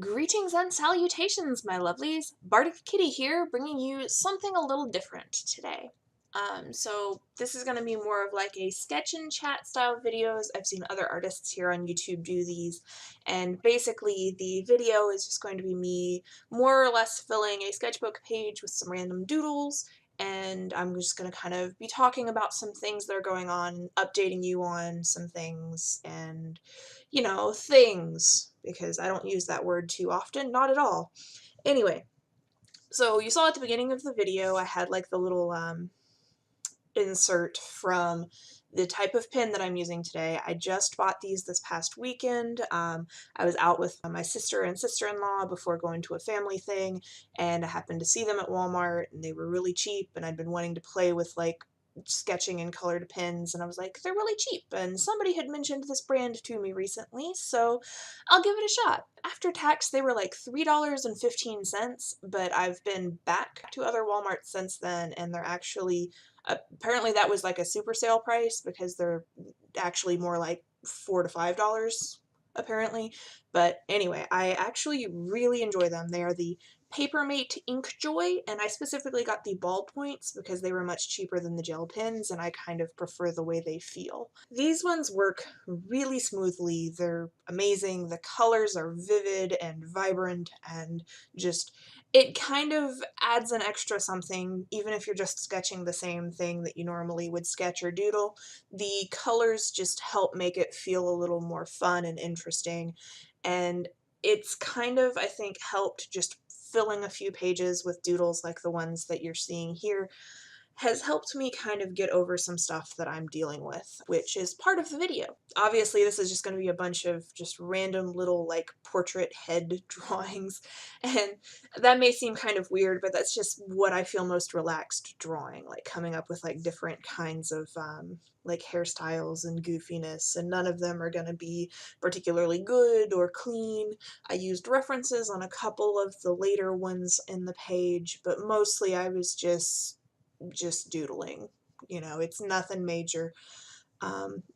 Greetings and salutations, my lovelies. Bardic Kitty here, bringing you something a little different today. So this is going to be more of like a sketch and chat style videos. I've seen other artists here on YouTube do these, and basically the video is just going to be me more or less filling a sketchbook page with some random doodles, and I'm just going to kind of be talking about some things that are going on, updating you on some things, and things, because I don't use that word too often, not at all. Anyway, so you saw at the beginning of the video I had like the little insert from the type of pen that I'm using today. I just bought these this past weekend. I was out with my sister and sister-in-law before going to a family thing, and I happened to see them at Walmart, and they were really cheap, and I'd been wanting to play with like sketching in colored pens, and I was like, they're really cheap, and somebody had mentioned this brand to me recently, so I'll give it a shot. After tax, they were like $3.15, but I've been back to other Walmarts since then, and they're actually apparently that was like a super sale price, because they're actually more like $4 to $5 apparently. But anyway, I actually really enjoy them. They are the PaperMate Inkjoy, and I specifically got the ballpoints because they were much cheaper than the gel pens, and I kind of prefer the way they feel. These ones work really smoothly. They're amazing. The colors are vivid and vibrant, and just it kind of adds an extra something, even if you're just sketching the same thing that you normally would sketch or doodle. The colors just help make it feel a little more fun and interesting, and it's kind of, I think, helped just filling a few pages with doodles like the ones that you're seeing here has helped me kind of get over some stuff that I'm dealing with, which is part of the video. Obviously, this is just going to be a bunch of just random little like portrait head drawings, and that may seem kind of weird, but that's just what I feel most relaxed drawing, like coming up with like different kinds of like hairstyles and goofiness, and none of them are going to be particularly good or clean. I used references on a couple of the later ones in the page, but mostly I was just doodling. It's nothing major.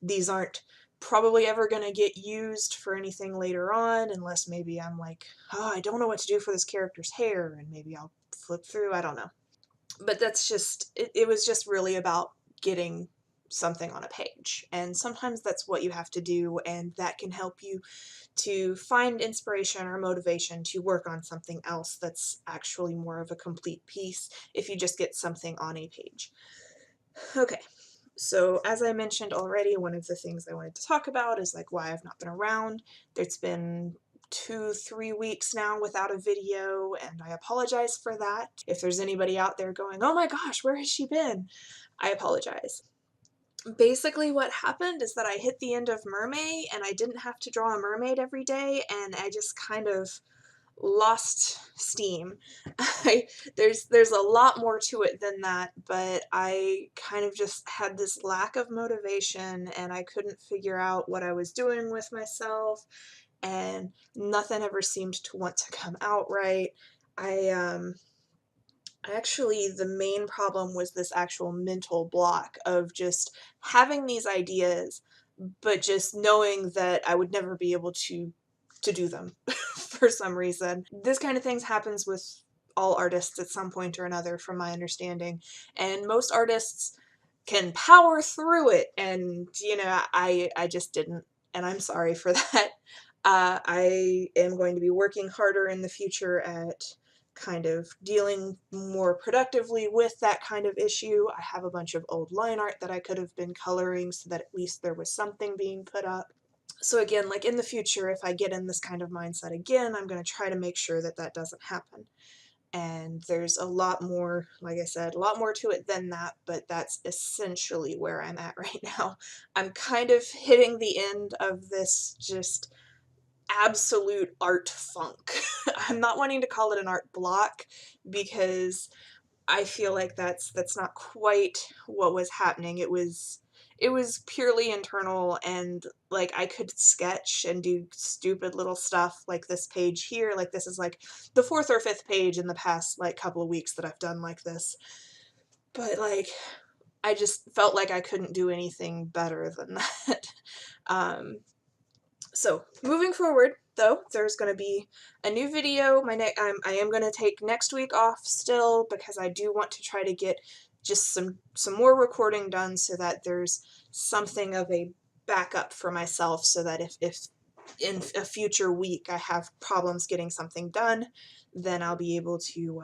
These aren't probably ever going to get used for anything later on, unless maybe I'm like, oh, I don't know what to do for this character's hair, and maybe I'll flip through, I don't know. But that's just, it was just really about getting something on a page, and sometimes that's what you have to do, and that can help you to find inspiration or motivation to work on something else that's actually more of a complete piece if you just get something on a page. Okay, so as I mentioned already, one of the things I wanted to talk about is like why I've not been around. It's been 2-3 weeks now without a video, and I apologize for that. If there's anybody out there going, oh my gosh, where has she been? I apologize. Basically what happened is that I hit the end of Mermaid, and I didn't have to draw a mermaid every day, and I just kind of lost steam. There's a lot more to it than that, but I kind of just had this lack of motivation, and I couldn't figure out what I was doing with myself, and nothing ever seemed to want to come out right. Actually, the main problem was this actual mental block of just having these ideas, but just knowing that I would never be able to do them for some reason. This kind of things happens with all artists at some point or another, from my understanding, and most artists can power through it, and I just didn't, and I'm sorry for that. I am going to be working harder in the future at kind of dealing more productively with that kind of issue. I have a bunch of old line art that I could have been coloring so that at least there was something being put up. So again, like in the future, if I get in this kind of mindset again, I'm going to try to make sure that that doesn't happen. And there's a lot more, like I said, a lot more to it than that, but that's essentially where I'm at right now. I'm kind of hitting the end of this just absolute art funk. I'm not wanting to call it an art block, because I feel like that's not quite what was happening. It was purely internal, and like I could sketch and do stupid little stuff like this page here. Like this is like the 4th or 5th page in the past like couple of weeks that I've done like this. But like I just felt like I couldn't do anything better than that. So moving forward, though, there's going to be a new video. I am going to take next week off still because I do want to try to get just some more recording done so that there's something of a backup for myself, so that if in a future week I have problems getting something done, then I'll be able to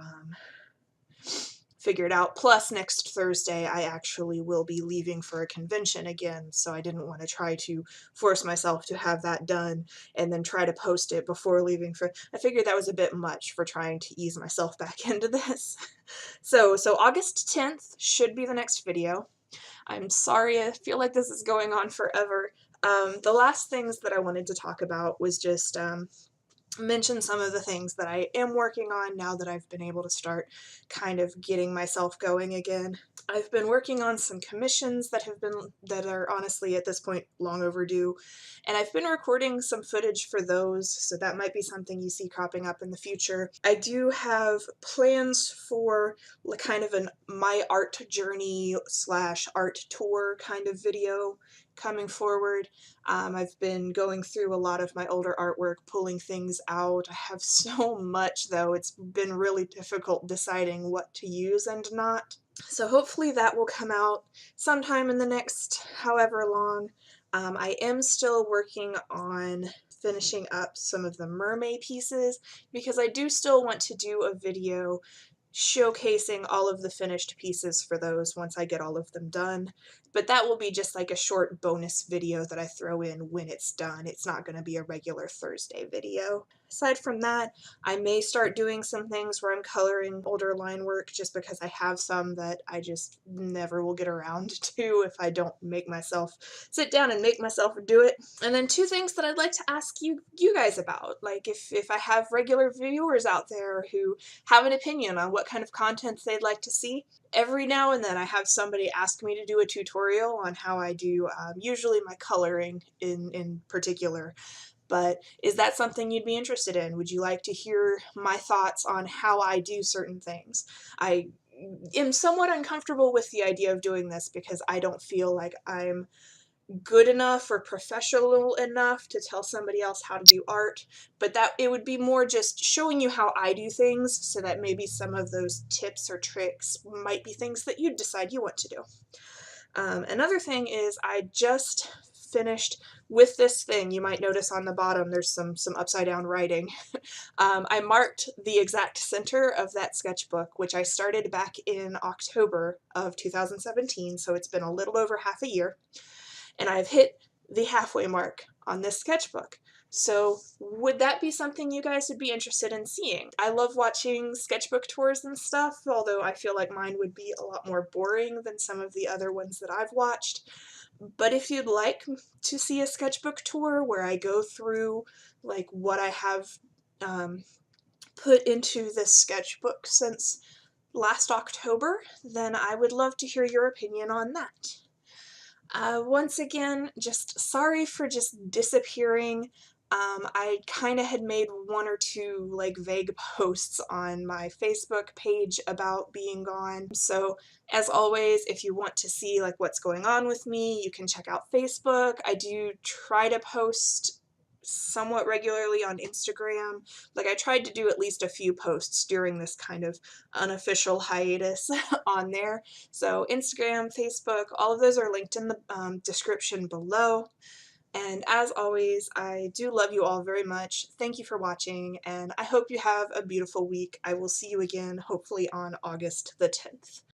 figure it out. Plus, next Thursday I actually will be leaving for a convention again, so I didn't want to try to force myself to have that done and then try to post it before leaving for. I figured that was a bit much for trying to ease myself back into this. So August 10th should be the next video. I'm sorry, I feel like this is going on forever. The last things that I wanted to talk about was just mention some of the things that I am working on now that I've been able to start kind of getting myself going again. I've been working on some commissions that are honestly at this point long overdue, and I've been recording some footage for those, so that might be something you see cropping up in the future. I do have plans for kind of an my art journey / art tour kind of video coming forward. I've been going through a lot of my older artwork, pulling things out. I have so much, though. It's been really difficult deciding what to use and not. So hopefully that will come out sometime in the next however long. I am still working on finishing up some of the mermaid pieces because I do still want to do a video showcasing all of the finished pieces for those once I get all of them done. But that will be just like a short bonus video that I throw in when it's done. It's not going to be a regular Thursday video. Aside from that, I may start doing some things where I'm coloring older line work just because I have some that I just never will get around to if I don't make myself sit down and make myself do it. And then two things that I'd like to ask you guys about. Like if I have regular viewers out there who have an opinion on what kind of content they'd like to see. Every now and then I have somebody ask me to do a tutorial on how I do usually my coloring in particular. But is that something you'd be interested in? Would you like to hear my thoughts on how I do certain things? I am somewhat uncomfortable with the idea of doing this because I don't feel like I'm good enough or professional enough to tell somebody else how to do art, but that it would be more just showing you how I do things so that maybe some of those tips or tricks might be things that you decide you want to do. Another thing is I just finished with this thing. You might notice on the bottom there's some upside down writing. I marked the exact center of that sketchbook, which I started back in October of 2017, so it's been a little over half a year. And I've hit the halfway mark on this sketchbook. So would that be something you guys would be interested in seeing? I love watching sketchbook tours and stuff, although I feel like mine would be a lot more boring than some of the other ones that I've watched. But if you'd like to see a sketchbook tour where I go through like what I have put into this sketchbook since last October, then I would love to hear your opinion on that. Once again, just sorry for just disappearing. I kind of had made one or two like vague posts on my Facebook page about being gone. So as always, if you want to see like what's going on with me, you can check out Facebook. I do try to post somewhat regularly on Instagram. Like I tried to do at least a few posts during this kind of unofficial hiatus on there. So Instagram, Facebook, all of those are linked in the description below. And as always, I do love you all very much. Thank you for watching, and I hope you have a beautiful week. I will see you again, hopefully on August the 10th.